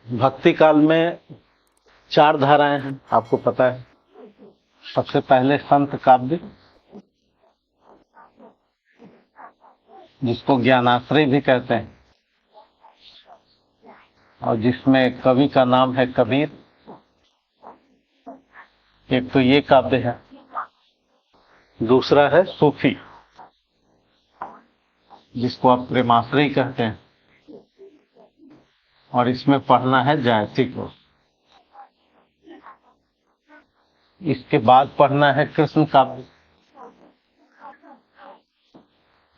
भक्ति काल में चार धाराएं हैं, आपको पता है। सबसे पहले संत काव्य, जिसको ज्ञानाश्रय भी कहते हैं, और जिसमें कवि का नाम है कबीर। एक तो ये काव्य है। दूसरा है सूफी, जिसको आप प्रेमाश्रय कहते हैं, और इसमें पढ़ना है जायसी को। इसके बाद पढ़ना है कृष्ण काव्य,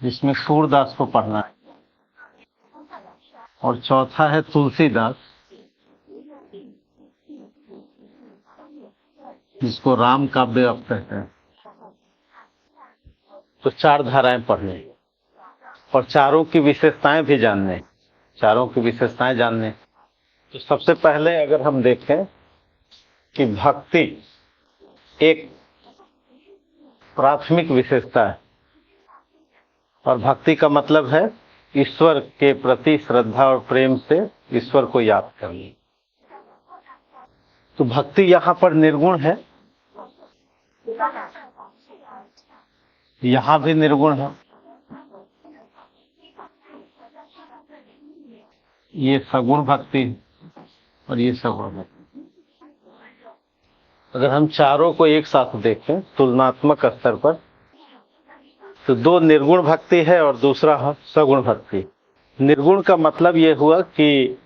जिसमें सूरदास को पढ़ना है। और चौथा है तुलसीदास, जिसको राम काव्य आप कहते हैं। तो चार धाराएं पढ़ने और चारों की विशेषताएं भी जानने, तो सबसे पहले अगर हम देखें कि भक्ति एक प्राथमिक विशेषता है, और भक्ति का मतलब है ईश्वर के प्रति श्रद्धा और प्रेम से ईश्वर को याद करना। तो भक्ति यहाँ पर निर्गुण है, यहाँ भी निर्गुण है। ये सगुण भक्ति और ये सगुण भक्ति। अगर हम चारों को एक साथ देखें तुलनात्मक स्तर पर, तो दो निर्गुण भक्ति है और दूसरा है सगुण भक्ति। निर्गुण का मतलब ये हुआ कि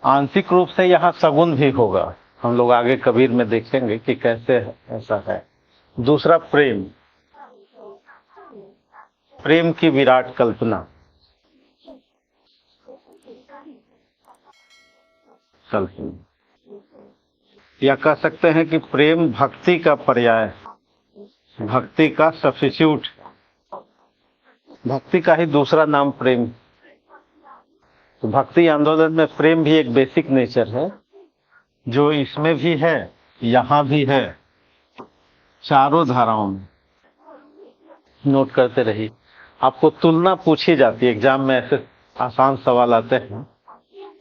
आंशिक रूप से यहाँ सगुण भी होगा। हम लोग आगे कबीर में देखेंगे कि कैसे ऐसा है। दूसरा प्रेम, प्रेम की विराट कल्पना, या कह सकते हैं कि प्रेम भक्ति का पर्याय, भक्ति का सब्स्टिट्यूट, भक्ति का ही दूसरा नाम प्रेम। तो भक्ति आंदोलन में प्रेम भी एक बेसिक नेचर है, जो इसमें भी है, यहाँ भी है, चारों धाराओं में। नोट करते रहिए, आपको तुलना पूछी जाती है एग्जाम में। ऐसे आसान सवाल आते हैं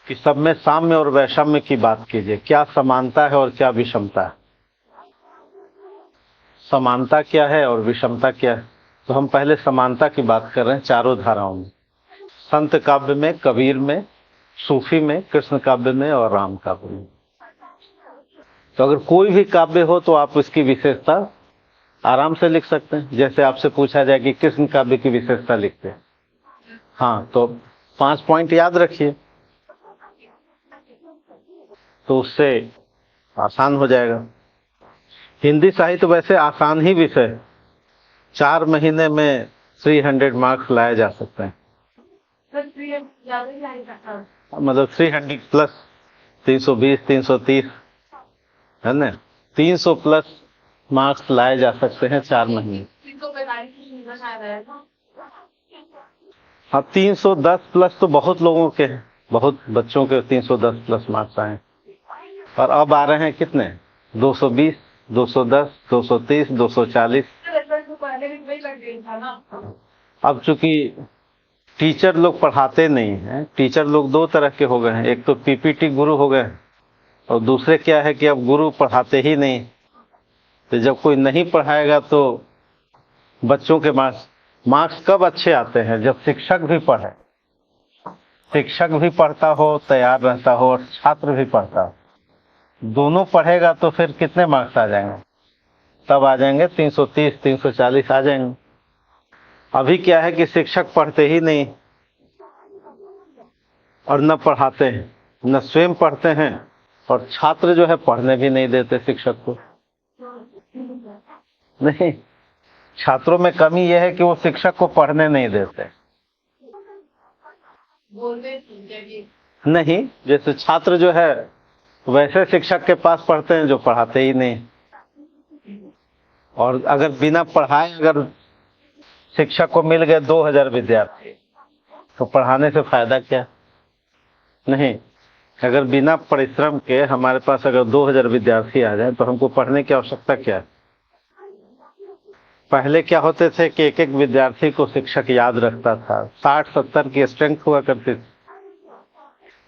कि सब में साम्य और वैषम्य की बात कीजिए, क्या समानता है और क्या विषमता है। समानता क्या है और विषमता क्या है? तो हम पहले समानता की बात कर रहे हैं चारों धाराओं में, संत काव्य में, कबीर में, सूफी में, कृष्ण काव्य में और राम काव्य में। तो अगर कोई भी काव्य हो तो आप इसकी विशेषता आराम से लिख सकते हैं। जैसे आपसे पूछा जाए कि कृष्ण काव्य की विशेषता लिखते हैं, हाँ, तो 5 पॉइंट याद रखिए, तो उससे आसान हो जाएगा। हिंदी साहित्य वैसे आसान ही विषय, 4 महीने में 300 मार्क्स लाए जा सकते हैं। मतलब 300 प्लस 320, 330 है ना, 300 प्लस मार्क्स लाए जा सकते हैं 4 महीने। हाँ, 310 प्लस तो बहुत लोगों के हैं, बहुत बच्चों के 310 प्लस मार्क्स आए, और अब आ रहे हैं कितने? 220, 210, 230, 240। अब चूंकि टीचर लोग पढ़ाते नहीं हैं, टीचर लोग 2 तरह के हो गए हैं। एक तो पीपीटी गुरु हो गए, और दूसरे क्या है कि अब गुरु पढ़ाते ही नहीं। तो जब कोई नहीं पढ़ाएगा तो बच्चों के मार्क्स कब अच्छे आते हैं? जब शिक्षक भी पढ़े, शिक्षक भी पढ़ता हो, तैयार रहता हो, और छात्र भी पढ़ता हो। दोनों पढ़ेगा तो फिर कितने मार्क्स आ जाएंगे? तब आ जाएंगे 330, 340 आ जाएंगे। अभी क्या है कि शिक्षक पढ़ते ही नहीं और न पढ़ाते हैं, न स्वयं पढ़ते हैं, और छात्र जो है पढ़ने भी नहीं देते शिक्षक को। नहीं, छात्रों में कमी यह है कि वो शिक्षक को पढ़ने नहीं देते। नहीं, जैसे छात्र जो है वैसे शिक्षक के पास पढ़ते हैं जो पढ़ाते ही नहीं। और अगर बिना पढ़ाए अगर शिक्षक को मिल गए 2000 विद्यार्थी, तो पढ़ाने से फायदा क्या? नहीं, अगर बिना परिश्रम के हमारे पास अगर 2000 विद्यार्थी आ जाए तो हमको पढ़ने की आवश्यकता क्या है? पहले क्या होते थे कि एक एक विद्यार्थी को शिक्षक याद रखता था, 60-70 की स्ट्रेंथ हुआ करती थी।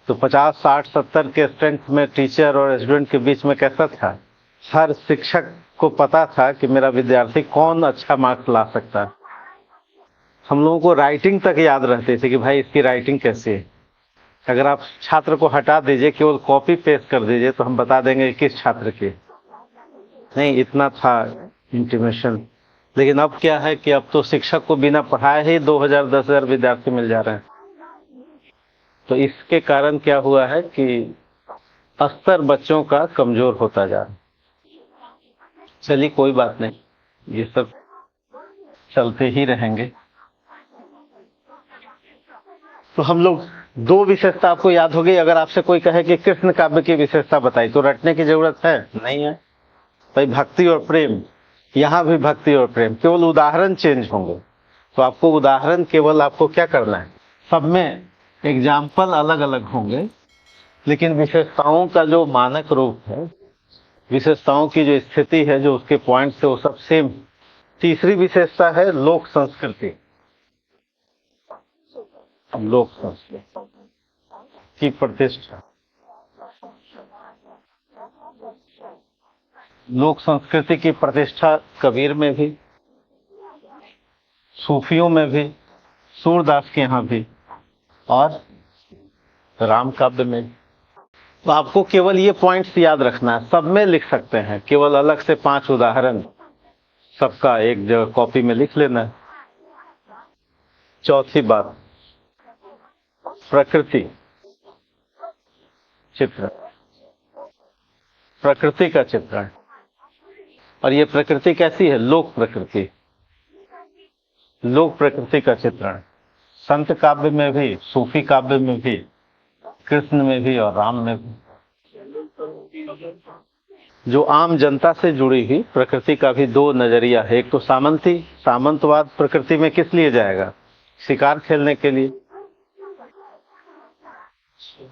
तो 50, 60, 70 के स्ट्रेंथ में टीचर और स्टूडेंट के बीच में कैसा था? हर शिक्षक को पता था कि मेरा विद्यार्थी कौन अच्छा मार्क्स ला सकता है। हम लोगों को राइटिंग तक याद रहती थी कि भाई इसकी राइटिंग कैसी है। अगर आप छात्र को हटा दीजिए, केवल कॉपी पेस्ट कर दीजिए, तो हम बता देंगे किस छात्र की। नहीं, इतना था इंटीमेशन। लेकिन अब क्या है कि अब तो शिक्षक को बिना पढ़ाए ही 2000, 10,000 विद्यार्थी मिल जा रहे हैं। तो इसके कारण क्या हुआ है कि स्तर बच्चों का कमजोर होता जा रहा है। चलिए कोई बात नहीं, ये सब चलते ही रहेंगे। तो हम लोग दो विशेषता आपको याद होगी। अगर आपसे कोई कहे कि कृष्ण काव्य की विशेषता बताई, तो रटने की जरूरत है नहीं है भाई। भक्ति और प्रेम, यहां भी भक्ति और प्रेम, केवल उदाहरण चेंज होंगे। तो आपको उदाहरण केवल आपको क्या करना है, सब में एग्जाम्पल अलग अलग होंगे, लेकिन विशेषताओं का जो मानक रूप है, विशेषताओं की जो स्थिति है, जो उसके पॉइंट है, वो सब सेम। तीसरी विशेषता है लोक संस्कृति। लोक संस्कृति की प्रतिष्ठा। लोक संस्कृति की प्रतिष्ठा कबीर में भी, सूफियों में भी, सूरदास के यहाँ भी, और राम काव्य में। तो आपको केवल ये पॉइंट्स याद रखना है, सब में लिख सकते हैं, केवल अलग से 5 उदाहरण सबका एक जगह कॉपी में लिख लेना है। चौथी बात, प्रकृति चित्र, प्रकृति का चित्रण। और ये प्रकृति कैसी है? लोक प्रकृति। लोक प्रकृति का चित्रण संत काव्य में भी, सूफी काव्य में भी, कृष्ण में भी और राम में भी। जो आम जनता से जुड़ी हुई प्रकृति का भी 2 नजरिया है। एक तो सामंतवाद प्रकृति में किस लिए जाएगा? शिकार खेलने के लिए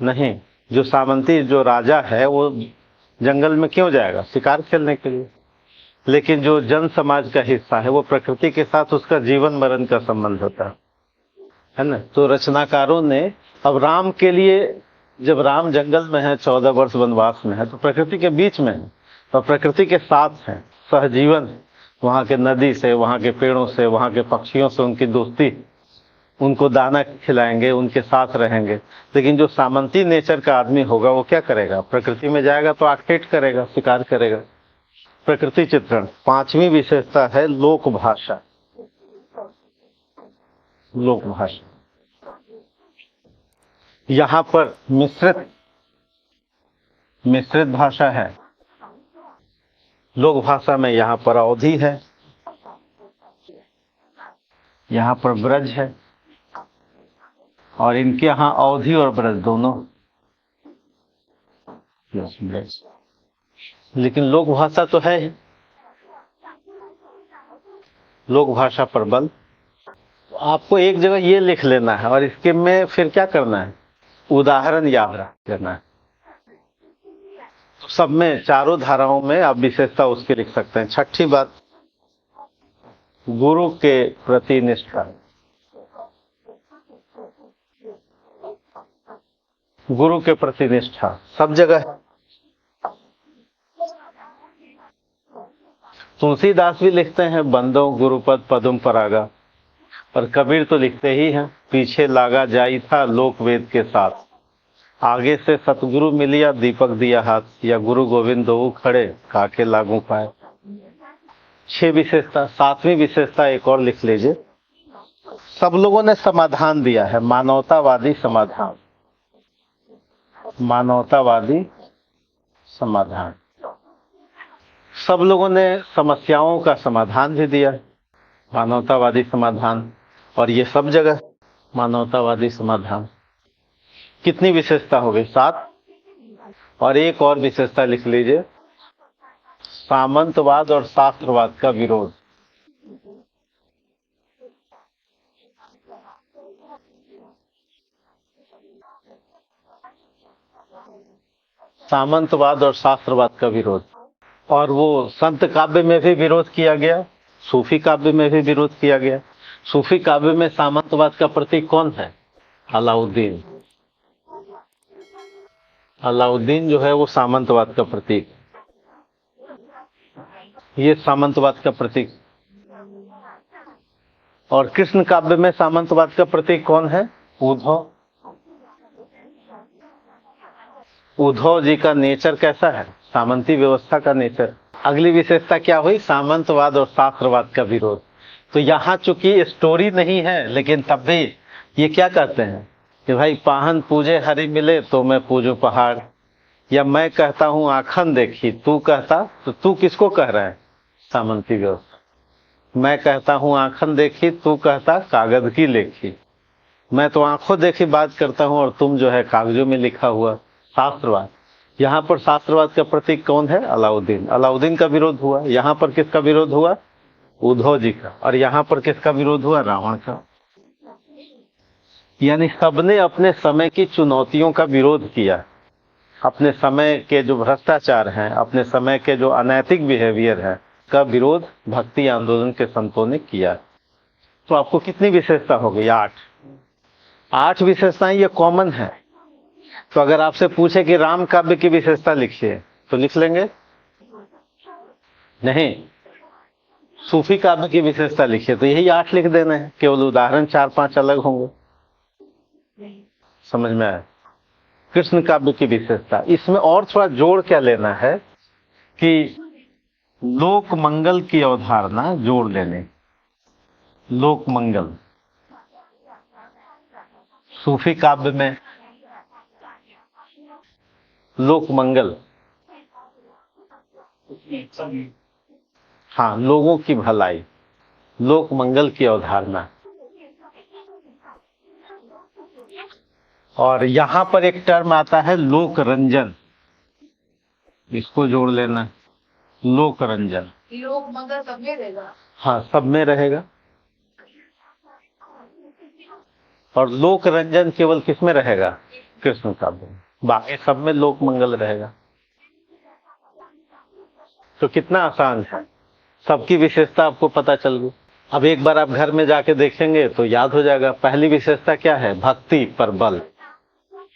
नहीं। जो सामंती, जो राजा है, वो जंगल में क्यों जाएगा? शिकार खेलने के लिए। लेकिन जो जन समाज का हिस्सा है, वो प्रकृति के साथ उसका जीवन मरण का संबंध होता है ना। तो रचनाकारों ने अब राम के लिए, जब राम जंगल में है, 14 वर्ष वनवास में है, तो प्रकृति के बीच में है और प्रकृति के साथ है, सहजीवन। वहां के नदी से, वहां के पेड़ों से, वहां के पक्षियों से उनकी दोस्ती, उनको दाना खिलाएंगे, उनके साथ रहेंगे। लेकिन जो सामंती नेचर का आदमी होगा, वो क्या करेगा? प्रकृति में जाएगा तो आखेट करेगा, शिकार करेगा। प्रकृति चित्रण। 5वीं विशेषता है लोक भाषा। लोक भाषा, यहां पर मिश्रित भाषा है। लोक भाषा में यहां पर अवधी है, यहां पर ब्रज है, और इनके यहां अवधी और ब्रज दोनों। लेकिन लोक भाषा तो है ही। लोक भाषा पर बल। आपको एक जगह ये लिख लेना है, और इसके में फिर क्या करना है? उदाहरण याद रख लेना है। तो सब में, चारों धाराओं में आप विशेषता उसके लिख सकते हैं। छठी बात, गुरु के प्रति निष्ठा। गुरु के प्रति निष्ठा सब जगह है। तुलसीदास भी लिखते हैं, बंदो गुरुपद पदुम परागा। और कबीर तो लिखते ही हैं, पीछे लागा जाई था लोक वेद के साथ, आगे से सतगुरु मिलिया दीपक दिया हाथ, या गुरु गोविंद दो खड़े काके लागू पाए। 6 विशेषता। 7वीं विशेषता एक और लिख लीजिए। सब लोगों ने समाधान दिया है, मानवतावादी समाधान। मानवतावादी समाधान। सब लोगों ने समस्याओं का समाधान भी दिया, मानवतावादी समाधान। और ये सब जगह मानवतावादी समाधान। कितनी विशेषता हो गई? 7। और एक और विशेषता लिख लीजिए, सामंतवाद और शास्त्रवाद का विरोध। सामंतवाद और शास्त्रवाद का विरोध। और वो संत काव्य में भी विरोध किया गया, सूफी काव्य में भी विरोध किया गया। सूफी काव्य में सामंतवाद का प्रतीक कौन है? अलाउद्दीन। अलाउद्दीन जो है वो सामंतवाद का प्रतीक, ये सामंतवाद का प्रतीक। और कृष्ण काव्य में सामंतवाद का प्रतीक कौन है? उद्धव। उद्धव जी का नेचर कैसा है? सामंती व्यवस्था का नेचर। अगली विशेषता क्या हुई? सामंतवाद और शास्त्रवाद का विरोध। तो यहाँ चूंकि स्टोरी नहीं है, लेकिन तब भी ये क्या कहते हैं कि भाई पाहन पूजे हरि मिले तो मैं पूजू पहाड़, या मैं कहता हूं आखन देखी, तू कहता, तो तू किसको कह रहा है? सामंती व्यवस्था। मैं कहता हूं आखन देखी, तू कहता कागज की लेखी। मैं तो आंखों देखी बात करता हूं और तुम जो है कागजों में लिखा हुआ। शास्त्रवाद। यहाँ पर शास्त्रवाद का प्रतीक कौन है? अलाउद्दीन। अलाउद्दीन का विरोध हुआ। यहाँ पर किसका विरोध हुआ? उद्धव जी का। और यहाँ पर किसका विरोध हुआ? रावण का। यानी सबने अपने समय की चुनौतियों का विरोध किया। अपने समय के जो भ्रष्टाचार हैं, अपने समय के जो अनैतिक बिहेवियर है, का विरोध भक्ति आंदोलन के संतों ने किया। तो आपको कितनी विशेषता हो गई? 8। 8 विशेषताएं ये कॉमन है। तो अगर आपसे पूछे कि राम काव्य की विशेषता लिखिए, तो लिख लेंगे? नहीं। सूफी काव्य की विशेषता लिखिए, तो यही 8 लिख देना है, केवल उदाहरण 4-5 अलग होंगे। समझ में आया? कृष्ण काव्य की विशेषता, इसमें और थोड़ा जोड़ क्या लेना है कि लोक मंगल की अवधारणा जोड़ लेने। लोक मंगल सूफी काव्य में लोक मंगल, हाँ, लोगों की भलाई, लोक मंगल की अवधारणा। और यहां पर एक टर्म आता है लोक रंजन, इसको जोड़ लेना। लोक रंजन, लोक मंगल सब में रहेगा। हाँ, सब में रहेगा। और लोक रंजन केवल किस में रहेगा? कृष्ण काव्य में। बाकी सब में लोक मंगल रहेगा। तो कितना आसान है, सबकी विशेषता आपको पता चल गई। अब एक बार आप घर में जाके देखेंगे तो याद हो जाएगा। पहली विशेषता क्या है? भक्ति पर बल।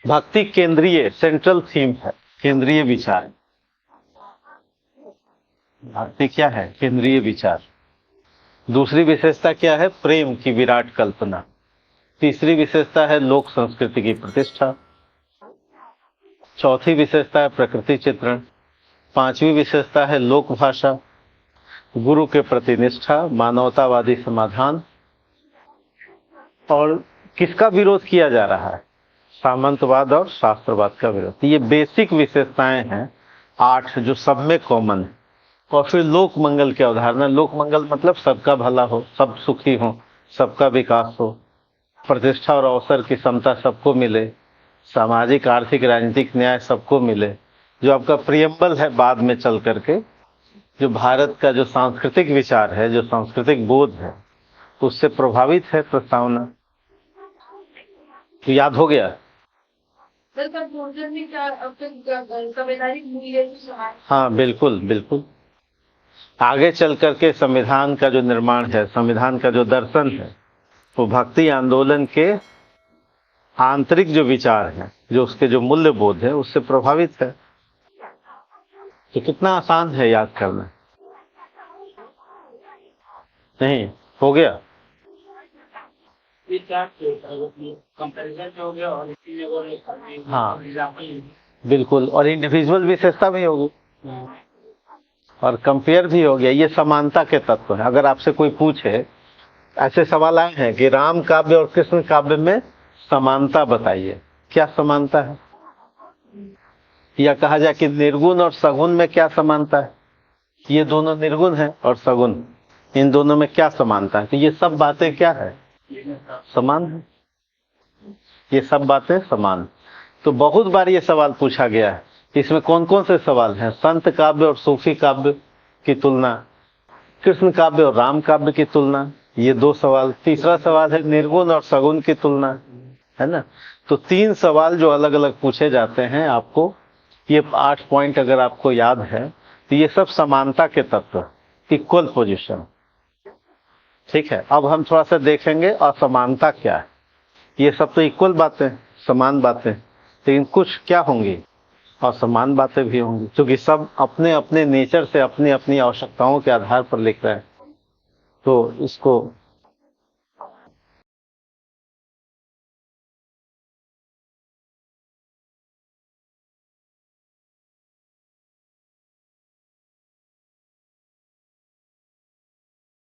भक्ति केंद्रीय, सेंट्रल थीम है, केंद्रीय विचार। भक्ति क्या है? केंद्रीय विचार। दूसरी विशेषता क्या है? प्रेम की विराट कल्पना। तीसरी विशेषता है लोक संस्कृति की प्रतिष्ठा। चौथी विशेषता है प्रकृति चित्रण। पांचवी विशेषता है लोक भाषा, गुरु के प्रति निष्ठा, मानवतावादी समाधान। और किसका विरोध किया जा रहा है? सामंतवाद और शास्त्रवाद का विरोध। ये बेसिक विशेषताएं हैं 8 जो सब में कॉमन है। और फिर लोक मंगल की अवधारणा। लोक मंगल मतलब सबका भला हो, सब सुखी हो, सबका विकास हो, प्रतिष्ठा और अवसर की समता सबको मिले, सामाजिक आर्थिक राजनीतिक न्याय सबको मिले। जो आपका प्रियम्बल है बाद में चल करके, जो भारत का जो सांस्कृतिक विचार है, जो सांस्कृतिक बोध है, उससे प्रभावित है प्रस्तावना। तो याद हो गया? संवैधानिक मूल्य। हाँ, बिल्कुल बिल्कुल। आगे चल करके संविधान का जो निर्माण है, संविधान का जो दर्शन है, वो भक्ति आंदोलन के आंतरिक जो विचार है, जो उसके जो मूल्य बोध है, उससे प्रभावित है। तो कितना आसान है याद करना। नहीं हो गया? हाँ बिल्कुल। और इंडिविजुअल विशेषता भी होगी और कंपेयर भी हो गया। ये समानता के तत्व है। अगर आपसे कोई पूछे, ऐसे सवाल आए हैं कि राम काव्य और कृष्ण काव्य में समानता बताइए, क्या समानता है? या कहा जाए कि निर्गुण और सगुण में क्या समानता है? ये दोनों निर्गुण है और सगुण, इन दोनों में क्या समानता है? तो ये सब बातें क्या है? समान है। ये सब बातें समान। तो बहुत बार ये सवाल पूछा गया है। इसमें कौन कौन से सवाल हैं? संत काव्य और सूफी काव्य की तुलना, कृष्ण काव्य और राम काव्य की तुलना, ये 2 सवाल। तीसरा सवाल है निर्गुण और सगुण की तुलना, है ना? तो 3 सवाल जो अलग अलग पूछे जाते हैं आपको। ये 8 पॉइंट अगर आपको याद है तो ये सब समानता के तत्व, इक्वल पोजीशन। ठीक है, अब हम थोड़ा सा देखेंगे असमानता क्या है। ये सब तो इक्वल बातें, समान बातें, लेकिन कुछ क्या होंगी? असमान बातें भी होंगी, क्योंकि सब अपने अपने नेचर से अपनी अपनी आवश्यकताओं के आधार पर लिख रहे हैं। तो इसको